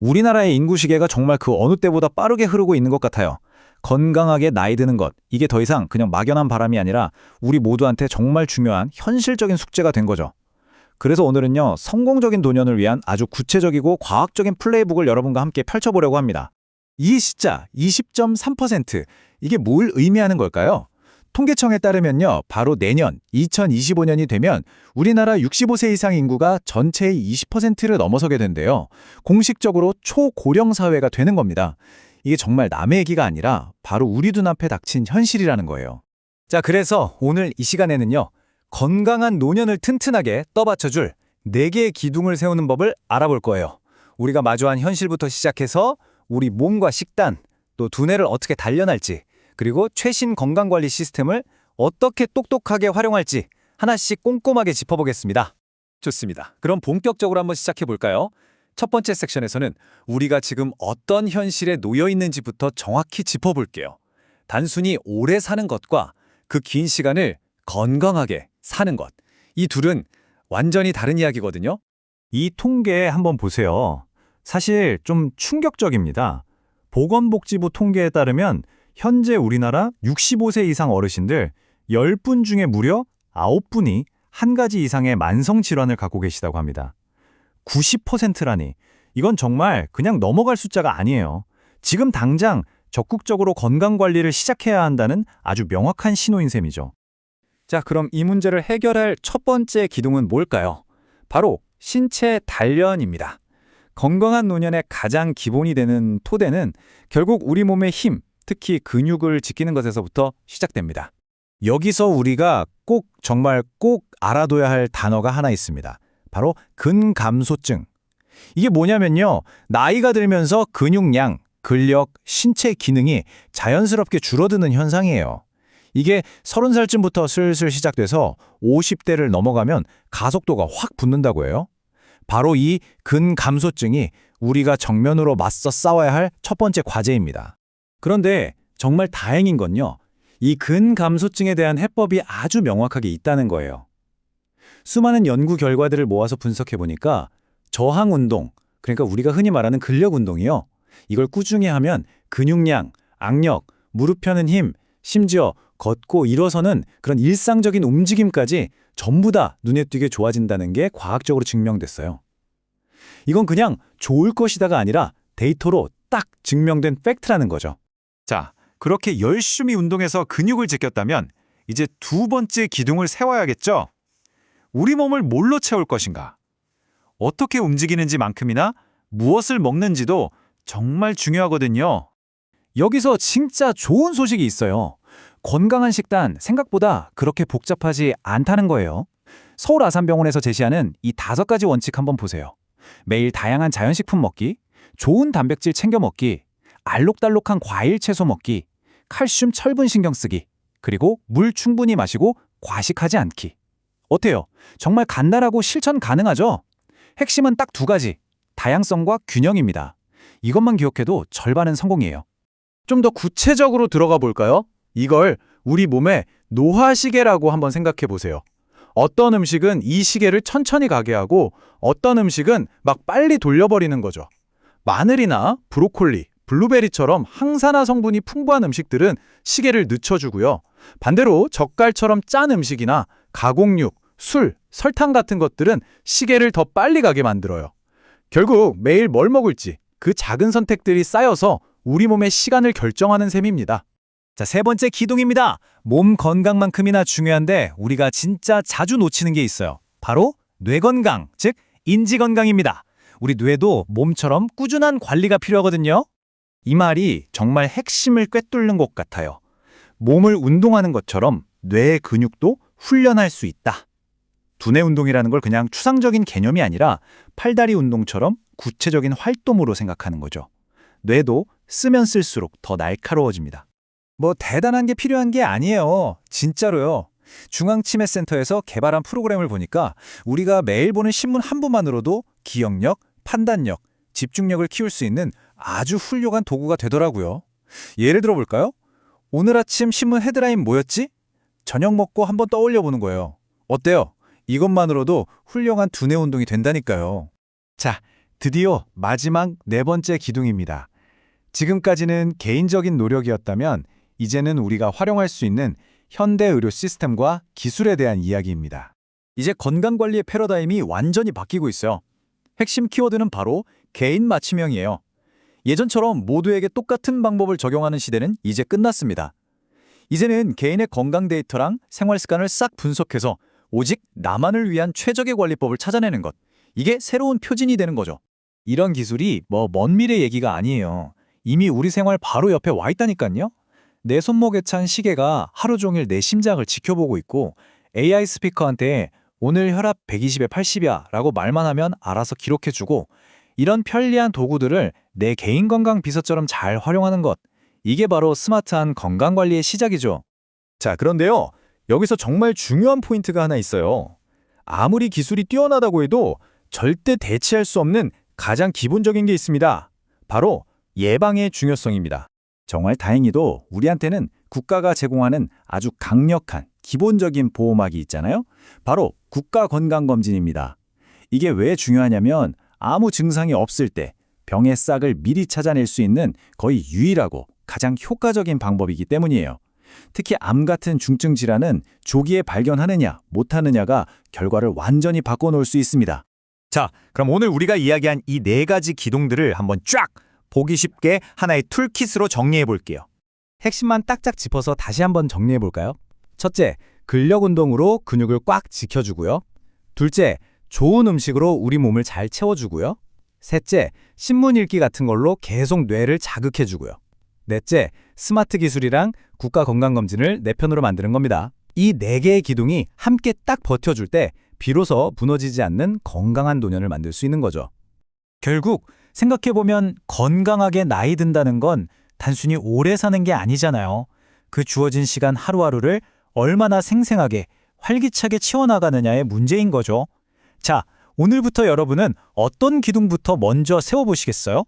우리나라의 인구 시계가 정말 그 어느 때보다 빠르게 흐르고 있는 것 같아요. 건강하게 나이 드는 것, 이게 더 이상 그냥 막연한 바람이 아니라 우리 모두한테 정말 중요한 현실적인 숙제가 된 거죠. 그래서 오늘은요, 성공적인 노년을 위한 아주 구체적이고 과학적인 플레이북을 여러분과 함께 펼쳐보려고 합니다. 이 숫자 20.3%, 이게 뭘 의미하는 걸까요? 통계청에 따르면요, 바로 내년 2025년이 되면 우리나라 65세 이상 인구가 전체의 20%를 넘어서게 된대요. 공식적으로 초고령 사회가 되는 겁니다. 이게 정말 남의 얘기가 아니라 바로 우리 눈앞에 닥친 현실이라는 거예요. 자, 그래서 오늘 이 시간에는요, 건강한 노년을 튼튼하게 떠받쳐줄 4개의 기둥을 세우는 법을 알아볼 거예요. 우리가 마주한 현실부터 시작해서 우리 몸과 식단, 또 두뇌를 어떻게 단련할지, 그리고 최신 건강관리 시스템을 어떻게 똑똑하게 활용할지 하나씩 꼼꼼하게 짚어보겠습니다. 좋습니다. 그럼 본격적으로 한번 시작해볼까요? 첫 번째 섹션에서는 우리가 지금 어떤 현실에 놓여 있는지부터 정확히 짚어볼게요. 단순히 오래 사는 것과 그 긴 시간을 건강하게 사는 것, 이 둘은 완전히 다른 이야기거든요. 이 통계 한번 보세요. 사실 좀 충격적입니다. 보건복지부 통계에 따르면 현재 우리나라 65세 이상 어르신들 10분 중에 무려 9분이 한 가지 이상의 만성질환을 갖고 계시다고 합니다. 90%라니, 이건 정말 그냥 넘어갈 숫자가 아니에요. 지금 당장 적극적으로 건강관리를 시작해야 한다는 아주 명확한 신호인 셈이죠. 자, 그럼 이 문제를 해결할 첫 번째 기둥은 뭘까요? 바로 신체 단련입니다. 건강한 노년의 가장 기본이 되는 토대는 결국 우리 몸의 힘, 특히 근육을 지키는 것에서부터 시작됩니다. 여기서 우리가 정말 꼭 알아둬야 할 단어가 하나 있습니다. 바로 근감소증. 이게 뭐냐면요, 나이가 들면서 근육량, 근력, 신체 기능이 자연스럽게 줄어드는 현상이에요. 이게 30살쯤부터 슬슬 시작돼서 50대를 넘어가면 가속도가 확 붙는다고 해요. 바로 이 근감소증이 우리가 정면으로 맞서 싸워야 할 첫 번째 과제입니다. 그런데 정말 다행인 건요, 이 근감소증에 대한 해법이 아주 명확하게 있다는 거예요. 수많은 연구 결과들을 모아서 분석해보니까 저항운동, 그러니까 우리가 흔히 말하는 근력운동이요, 이걸 꾸준히 하면 근육량, 악력, 무릎 펴는 힘, 심지어 걷고 일어서는 그런 일상적인 움직임까지 전부 다 눈에 띄게 좋아진다는 게 과학적으로 증명됐어요. 이건 그냥 좋을 것이다가 아니라 데이터로 딱 증명된 팩트라는 거죠. 자, 그렇게 열심히 운동해서 근육을 지켰다면 이제 두 번째 기둥을 세워야겠죠? 우리 몸을 뭘로 채울 것인가? 어떻게 움직이는지만큼이나 무엇을 먹는지도 정말 중요하거든요. 여기서 진짜 좋은 소식이 있어요. 건강한 식단 생각보다 그렇게 복잡하지 않다는 거예요. 서울 아산병원에서 제시하는 이 5가지 원칙 한번 보세요. 매일 다양한 자연식품 먹기, 좋은 단백질 챙겨 먹기, 알록달록한 과일 채소 먹기, 칼슘 철분 신경 쓰기, 그리고 물 충분히 마시고 과식하지 않기. 어때요? 정말 간단하고 실천 가능하죠? 핵심은 딱 2가지, 다양성과 균형입니다. 이것만 기억해도 절반은 성공이에요. 좀 더 구체적으로 들어가 볼까요? 이걸 우리 몸의 노화시계라고 한번 생각해 보세요. 어떤 음식은 이 시계를 천천히 가게 하고 어떤 음식은 막 빨리 돌려버리는 거죠. 마늘이나 브로콜리, 블루베리처럼 항산화 성분이 풍부한 음식들은 시계를 늦춰주고요. 반대로 젓갈처럼 짠 음식이나 가공육, 술, 설탕 같은 것들은 시계를 더 빨리 가게 만들어요. 결국 매일 뭘 먹을지 그 작은 선택들이 쌓여서 우리 몸의 시간을 결정하는 셈입니다. 자, 3번째 기둥입니다. 몸 건강만큼이나 중요한데 우리가 진짜 자주 놓치는 게 있어요. 바로 뇌 건강, 즉 인지 건강입니다. 우리 뇌도 몸처럼 꾸준한 관리가 필요하거든요. 이 말이 정말 핵심을 꿰뚫는 것 같아요. 몸을 운동하는 것처럼 뇌의 근육도 훈련할 수 있다. 두뇌 운동이라는 걸 그냥 추상적인 개념이 아니라 팔다리 운동처럼 구체적인 활동으로 생각하는 거죠. 뇌도 쓰면 쓸수록 더 날카로워집니다. 뭐 대단한 게 필요한 게 아니에요. 진짜로요. 중앙치매센터에서 개발한 프로그램을 보니까 우리가 매일 보는 신문 한 부만으로도 기억력, 판단력, 집중력을 키울 수 있는 아주 훌륭한 도구가 되더라고요. 예를 들어 볼까요? 오늘 아침 신문 헤드라인 뭐였지? 저녁 먹고 한번 떠올려 보는 거예요. 어때요? 이것만으로도 훌륭한 두뇌 운동이 된다니까요. 자, 드디어 마지막 네 번째 기둥입니다. 지금까지는 개인적인 노력이었다면 이제는 우리가 활용할 수 있는 현대 의료 시스템과 기술에 대한 이야기입니다. 이제 건강관리의 패러다임이 완전히 바뀌고 있어요. 핵심 키워드는 바로 개인 맞춤형이에요. 예전처럼 모두에게 똑같은 방법을 적용하는 시대는 이제 끝났습니다. 이제는 개인의 건강 데이터랑 생활 습관을 싹 분석해서 오직 나만을 위한 최적의 관리법을 찾아내는 것. 이게 새로운 표준이 되는 거죠. 이런 기술이 먼 미래 얘기가 아니에요. 이미 우리 생활 바로 옆에 와 있다니까요. 내 손목에 찬 시계가 하루 종일 내 심장을 지켜보고 있고 AI 스피커한테 오늘 혈압 120에 80이야 라고 말만 하면 알아서 기록해주고 이런 편리한 도구들을 내 개인 건강 비서처럼 잘 활용하는 것. 이게 바로 스마트한 건강관리의 시작이죠. 자, 그런데요. 여기서 정말 중요한 포인트가 하나 있어요. 아무리 기술이 뛰어나다고 해도 절대 대체할 수 없는 가장 기본적인 게 있습니다. 바로 예방의 중요성입니다. 정말 다행히도 우리한테는 국가가 제공하는 아주 강력한 기본적인 보호막이 있잖아요. 바로 국가건강검진입니다. 이게 왜 중요하냐면 아무 증상이 없을 때 병의 싹을 미리 찾아낼 수 있는 거의 유일하고 가장 효과적인 방법이기 때문이에요. 특히 암 같은 중증 질환은 조기에 발견하느냐 못하느냐가 결과를 완전히 바꿔놓을 수 있습니다. 자, 그럼 오늘 우리가 이야기한 이 네 가지 기둥들을 한번 쫙 보기 쉽게 하나의 툴킷으로 정리해 볼게요. 핵심만 딱딱 짚어서 다시 한번 정리해 볼까요? 첫째, 근력 운동으로 근육을 꽉 지켜주고요. 둘째, 좋은 음식으로 우리 몸을 잘 채워주고요. 셋째, 신문 읽기 같은 걸로 계속 뇌를 자극해주고요. 넷째, 스마트 기술이랑 국가 건강검진을 내 편으로 만드는 겁니다. 이 네 개의 기둥이 함께 딱 버텨줄 때 비로소 무너지지 않는 건강한 노년을 만들 수 있는 거죠. 결국 생각해보면 건강하게 나이 든다는 건 단순히 오래 사는 게 아니잖아요. 그 주어진 시간 하루하루를 얼마나 생생하게 활기차게 채워나가느냐의 문제인 거죠. 자, 오늘부터 여러분은 어떤 기둥부터 먼저 세워보시겠어요?